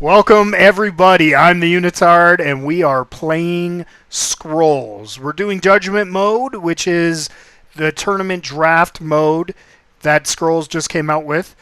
Welcome everybody, I'm the Unitard and we are playing Scrolls. We're doing Judgement mode, which is the tournament draft mode that Scrolls just came out with.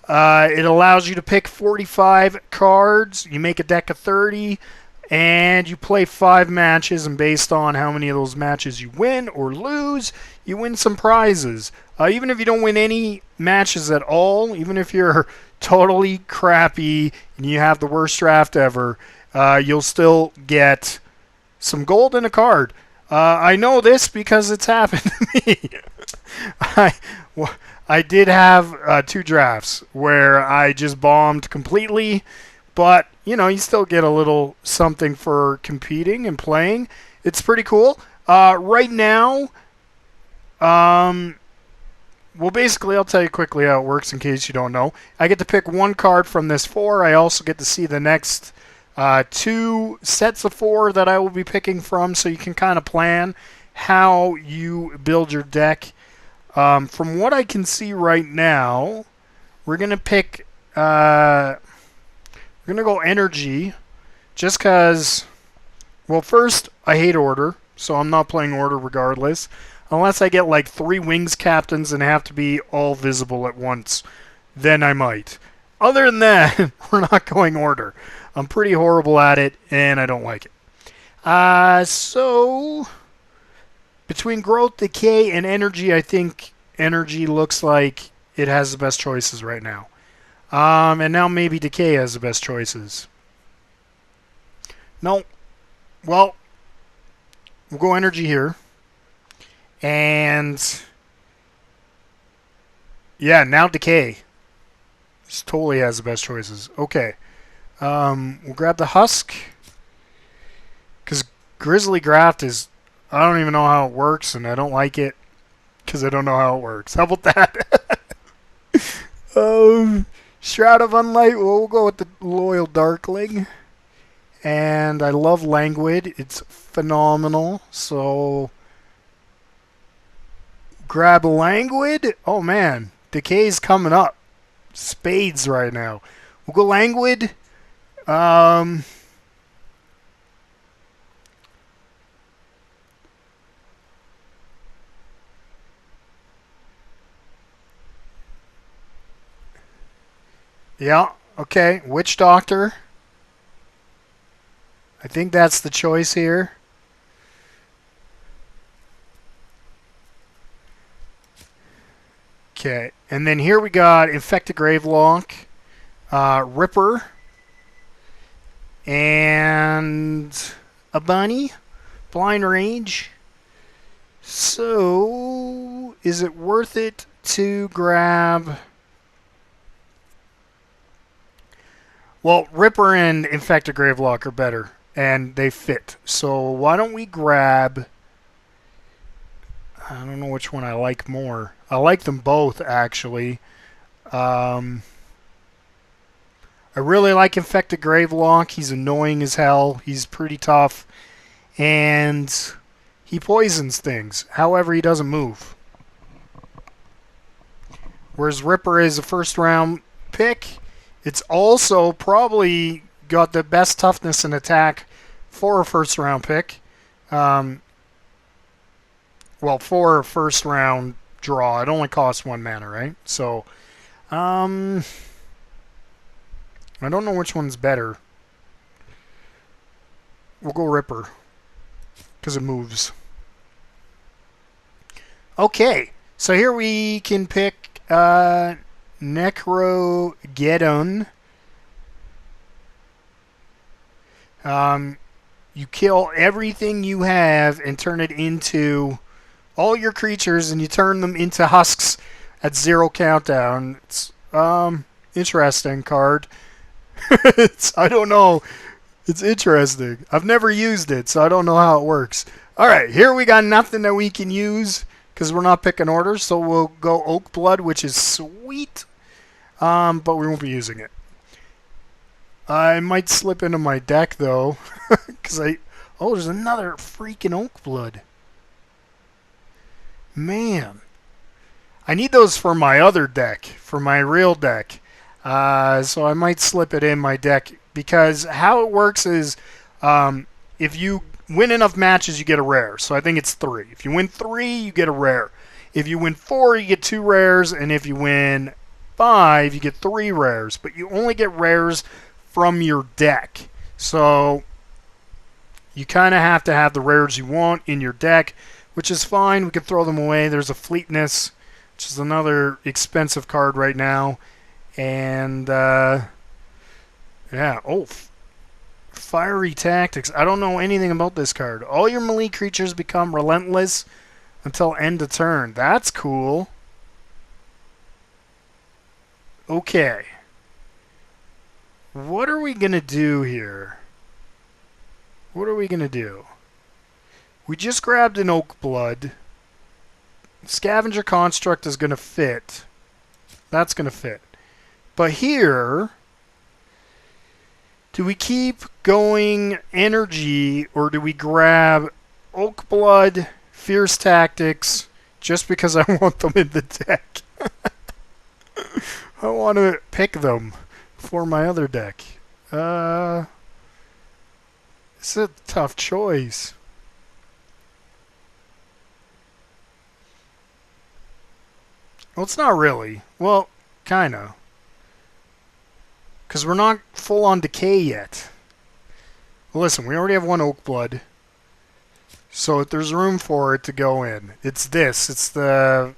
It allows you to pick 45 cards, you make a deck of 30, and you play 5 matches, and based on how many of those matches you win or lose, you win some prizes. Even if you don't win any matches at all, even if you're totally crappy and you have the worst draft ever, you'll still get some gold and a card. I know this because it's happened to me. I did have 2 drafts where I just bombed completely, but you know, you still get a little something for competing and playing. It's pretty cool. Right now, well, basically, I'll tell you quickly how it works in case you don't know. I get to pick 1 card from this 4. I also get to see the next 2 sets of 4 that I will be picking from, so you can kind of plan how you build your deck. From what I can see right now, we're going to pick... we're going to go energy, just because... Well, first, I hate order, so I'm not playing order regardless. Unless I get like 3 wings captains and have to be all visible at once, then I might. Other than that, we're not going order. I'm pretty horrible at it, and I don't like it. So, between growth, decay, and energy, I think energy looks like it has the best choices right now. And now maybe decay has the best choices. No. Well, we'll go energy here. And yeah, now decay. This totally has the best choices. Okay. We'll grab the husk. Because Grizzly Graft is... I don't even know how it works, and I don't like it. Because I don't know how it works. How about that? Shroud of Unlight. We'll go with the Loyal Darkling. And I love Languid. It's phenomenal. So... grab Languid. Oh man, decay's coming up. Spades right now. We'll go Languid. Yeah, okay. Witch Doctor. I think that's the choice here. Okay, and then here we got Infected Gravelock, Ripper, and a bunny, Blind Rage. So, is it worth it to grab... Well, Ripper and Infected Gravelock are better, and they fit. So why don't we grab... I don't know which one I like more. I like them both, actually. I really like Infected Gravelock. He's annoying as hell. He's pretty tough. And he poisons things. However, he doesn't move. Whereas Ripper is a first-round pick. It's also probably got the best toughness and attack for a first-round pick. Well, for a first round draw, it only costs 1 mana, right? So, I don't know which one's better. We'll go Ripper, because it moves. Okay, so here we can pick Necro-Brooding. You kill everything you have and turn it into... all your creatures, and you turn them into husks at 0 countdown. It's interesting card. I don't know. It's interesting. I've never used it, so I don't know how it works. Alright, here we got nothing that we can use because we're not picking orders, so we'll go Oak Blood, which is sweet, but we won't be using it. I might slip into my deck, though, because oh, there's another freaking Oak Blood. Man, I need those for my other deck, for my real deck. So I might slip it in my deck because how it works is if you win enough matches, you get a rare. So I think it's 3. If you win 3, you get a rare. If you win 4, you get 2 rares, and if you win 5, you get 3 rares. But you only get rares from your deck. So you kind of have to have the rares you want in your deck, which is fine. We can throw them away. There's a Fleetness, which is another expensive card right now. And, yeah. Oh, Fiery Tactics. I don't know anything about this card. All your melee creatures become relentless until end of turn. That's cool. Okay. What are we going to do here? What are we going to do? We just grabbed an Oak Blood. Scavenger Construct is going to fit. That's going to fit. But here, do we keep going energy, or do we grab Oak Blood, Fierce Tactics, just because I want them in the deck? I want to pick them for my other deck. It's a tough choice. Well, it's not really. Well, kinda. Because we're not full on decay yet. Listen, we already have 1 Oak Blood. So there's room for it to go in. It's this. It's the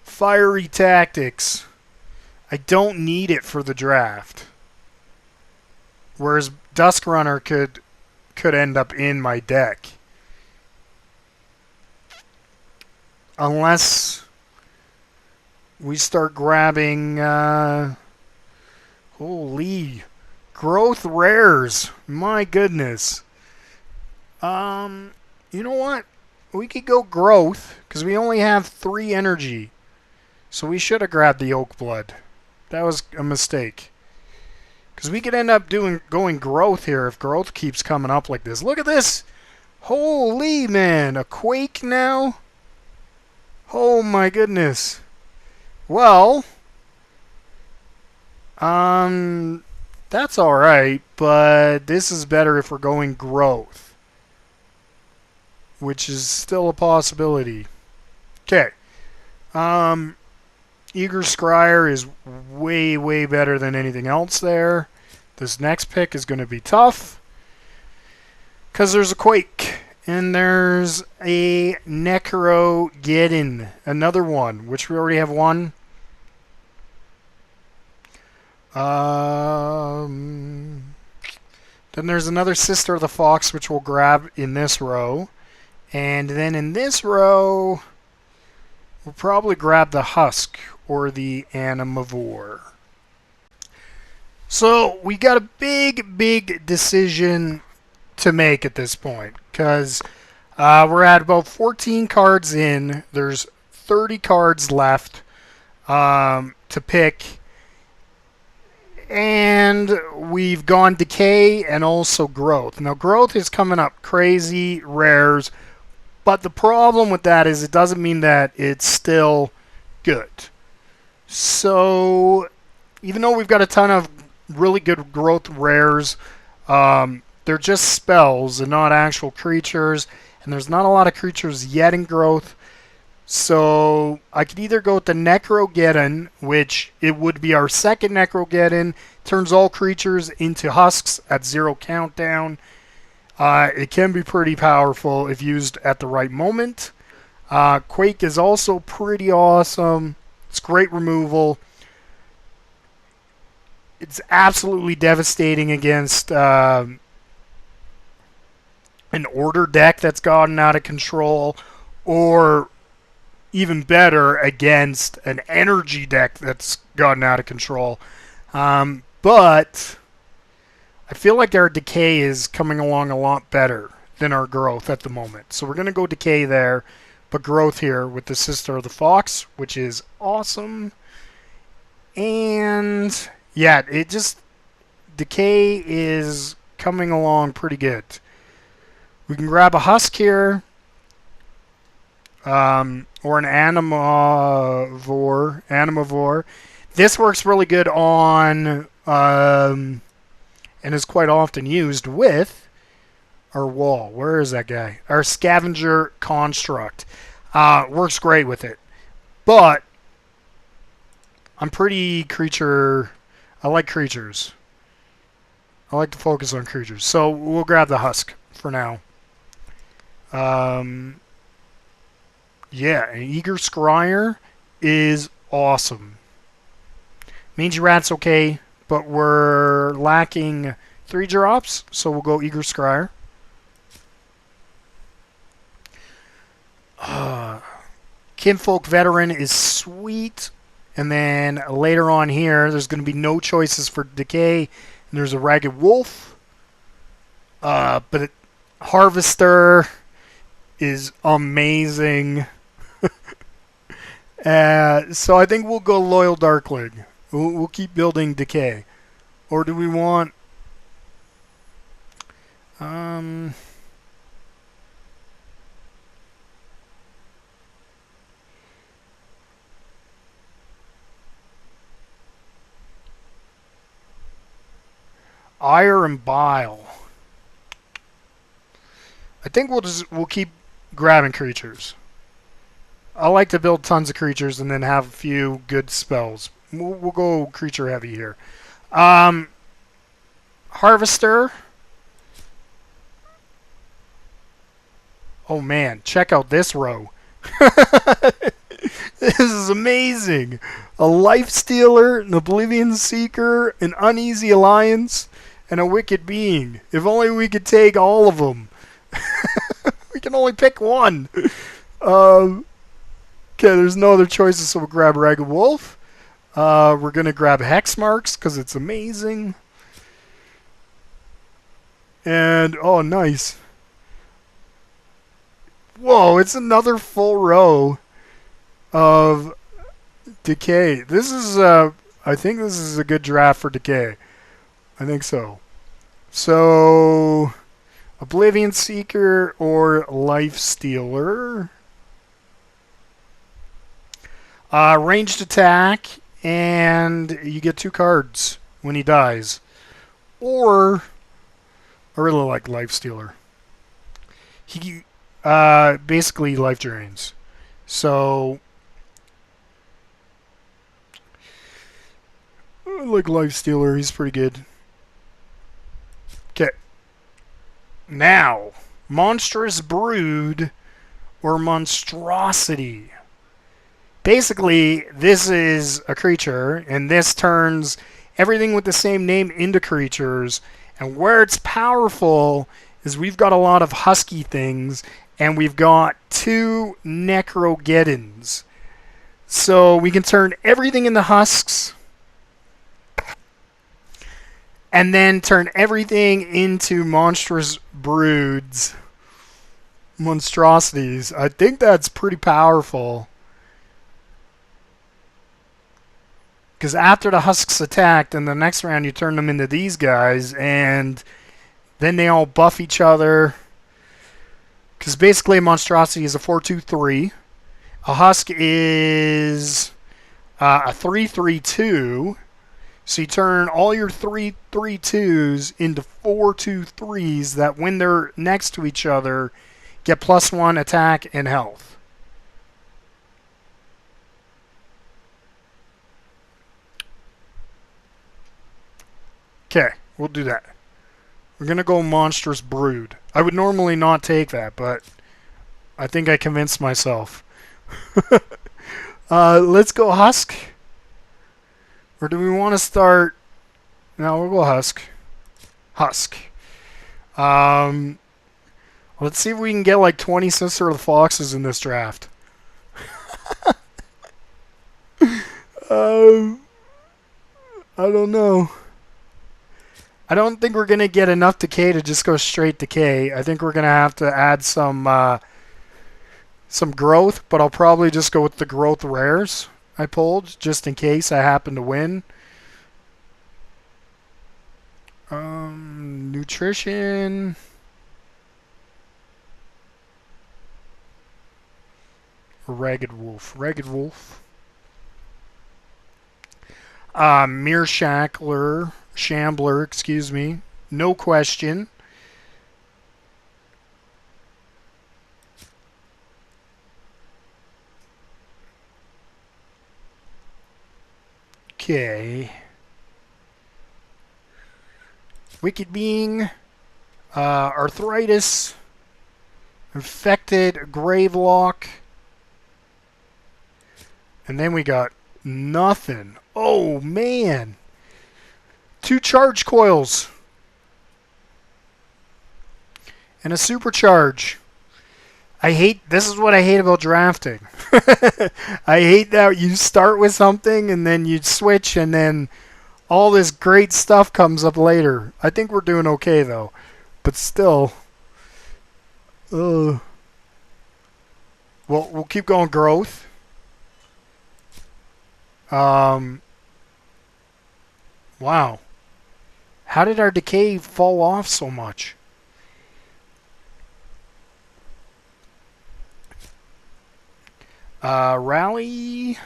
Fiery Tactics. I don't need it for the draft. Whereas Dusk Runner could end up in my deck. Unless we start grabbing... holy... Growth rares. My goodness. You know what? We could go Growth, because we only have 3 energy. So we should have grabbed the Oak Blood. That was a mistake. Because we could end up going Growth here if Growth keeps coming up like this. Look at this! Holy man! A Quake now? Oh my goodness. Well... that's alright, but this is better if we're going Growth. Which is still a possibility. Okay. Eager Scryer is way, way better than anything else there. This next pick is going to be tough. Because there's a Quake. And there's a Necro-Brooding. Another one, which we already have 1. Then there's another Sister of the Fox, which we'll grab in this row. And then in this row, we'll probably grab the Husk or the Animivore. So we got a big, big decision to make at this point. Because we're at about 14 cards in. There's 30 cards left to pick. And we've gone Decay and also Growth. Now, Growth is coming up crazy, rares. But the problem with that is it doesn't mean that it's still good. So, even though we've got a ton of really good Growth rares, they're just spells and not actual creatures. And there's not a lot of creatures yet in Growth. So I could either go with the Necro-Brooding, which it would be our second Necro-Brooding, turns all creatures into husks at 0 countdown. It can be pretty powerful if used at the right moment. Quake is also pretty awesome. It's great removal. It's absolutely devastating against an order deck that's gotten out of control, or even better, against an energy deck that's gotten out of control. But I feel like our Decay is coming along a lot better than our Growth at the moment. So we're going to go Decay there, but Growth here with the Sister of the Fox, which is awesome. And yeah, Decay is coming along pretty good. We can grab a Husk here. Or an Animivore. This works really good on and is quite often used with our wall. Where is that guy? Our scavenger construct. Works great with it. But I'm pretty creature... I like creatures. I like to focus on creatures. So we'll grab the husk for now. Yeah, an eager scryer is awesome. Mangy rat's okay, but we're lacking 3 drops, so we'll go eager scryer. Kinfolk veteran is sweet, and then later on here, there's going to be no choices for decay. And there's a ragged wolf, but harvester is amazing. So I think we'll go loyal darkling. We'll keep building decay, or do we want? Ire and bile. I think we'll keep grabbing creatures. I like to build tons of creatures and then have a few good spells. We'll go creature heavy here. Harvester. Oh man, check out this row. This is amazing. A Life Stealer, an Oblivion Seeker, an Uneasy Alliance, and a Wicked Being. If only we could take all of them. We can only pick one. Okay, there's no other choices, so we'll grab Ragged Wolf. We're going to grab Hex Marks because it's amazing. And, oh, nice. Whoa, it's another full row of decay. This is, I think this is a good draft for decay. I think so. So, Oblivion Seeker or Life Stealer. Ranged attack, and you get 2 cards when he dies. Or, I really like Life Stealer. He basically life drains. So, I like Life Stealer. He's pretty good. Okay. Now, Monstrous Brood or Monstrosity. Basically, this is a creature, and this turns everything with the same name into creatures. And where it's powerful is we've got a lot of husky things, and we've got 2 Necro-Geddons. So we can turn everything into husks, and then turn everything into monstrous broods, monstrosities. I think that's pretty powerful. Because after the husks attacked, in the next round you turn them into these guys, and then they all buff each other. Because basically a monstrosity is a 4/2/3. A husk is a 3/3/2. So you turn all your 3/3/2s into 4/2/3s that when they're next to each other get +1 attack and health. Okay, we'll do that. We're going to go Monstrous Brood. I would normally not take that, but I think I convinced myself. Let's go Husk. Or do we want to start... No, we'll go Husk. Husk. Let's see if we can get like 20 Sister of the Foxes in this draft. I don't know. I don't think we're going to get enough decay to just go straight decay. I think we're going to have to add some growth, but I'll probably just go with the growth rares I pulled, just in case I happen to win. Nutrition. Ragged Wolf. Ragged Wolf. Mere Shambler, excuse me. no question. Okay. Wicked Being, Arthritis, Infected, Gravelock, and then we got nothing. Oh, man. 2 charge coils. And a supercharge. This is what I hate about drafting. I hate that you start with something and then you switch and then all this great stuff comes up later. I think we're doing okay though. But still. Well, we'll keep going growth. Wow. How did our decay fall off so much? Rally.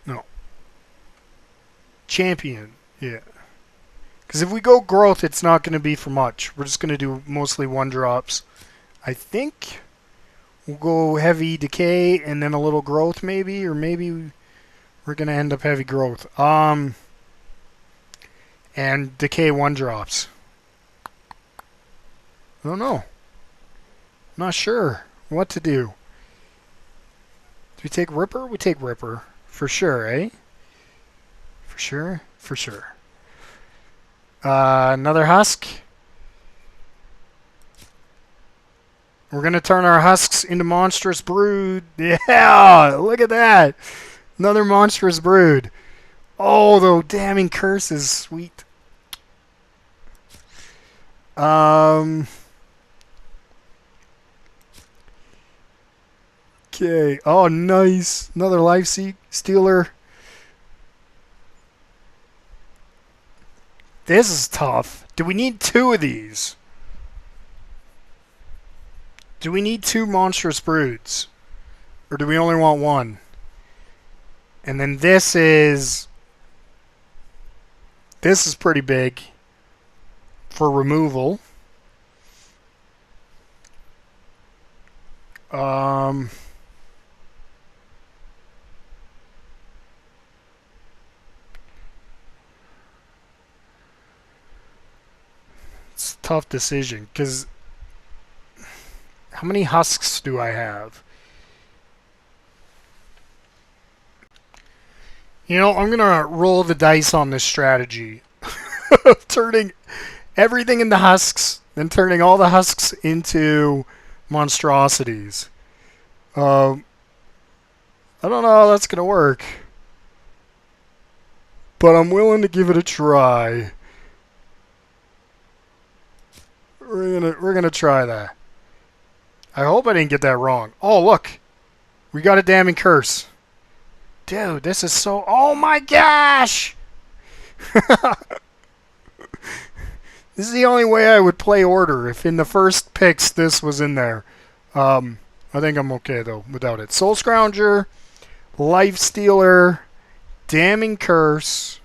No. Champion. Yeah. Because if we go growth, it's not going to be for much. We're just going to do mostly 1-drops. I think we'll go heavy decay and then a little growth maybe. Or maybe we're going to end up heavy growth. And decay 1-drops. I don't know. I'm not sure what to do. Do we take Ripper? We take Ripper. For sure, eh? For sure? For sure. Another Husk. We're going to turn our Husks into Monstrous Brood. Yeah! Look at that! Another Monstrous Brood. Oh, the damning curse is sweet. Okay. Oh, nice. Another Life Stealer. This is tough. Do we need 2 of these? Do we need 2 Monstrous Broods? Or do we only want 1? And then this is pretty big for removal. It's a tough decision because how many husks do I have? You know, I'm gonna roll the dice on this strategy of turning everything into husks, then turning all the husks into monstrosities. I don't know how that's gonna work, but I'm willing to give it a try. We're gonna try that. I hope I didn't get that wrong. Oh, look, we got a damning curse. Dude, this is so... Oh my gosh! This is the only way I would play Order, if in the first picks this was in there. I think I'm okay, though, without it. Soul Scrounger, Life Stealer, Damning Curse,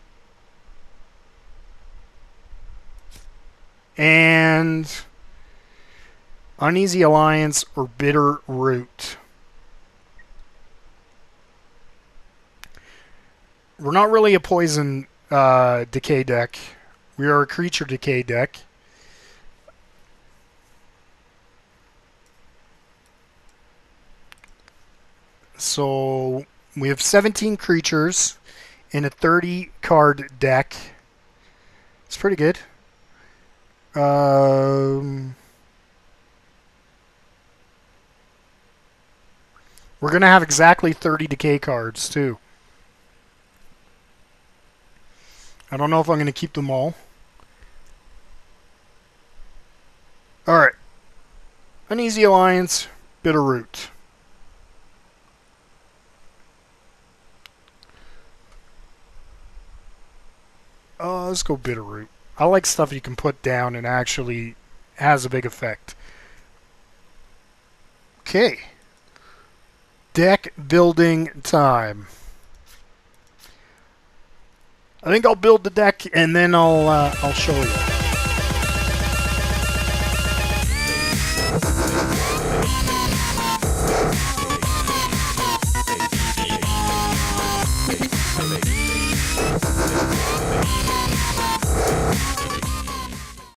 and Uneasy Alliance or Bitter Root. We're not really a poison decay deck. We are a creature decay deck. So we have 17 creatures in a 30-card deck. It's pretty good. We're going to have exactly 30 decay cards, too. I don't know if I'm going to keep them all. Alright. Uneasy Alliance, Bitter Root. Let's go Bitter Root. I like stuff you can put down and actually has a big effect. Okay. Deck building time. I think I'll build the deck and then I'll show you.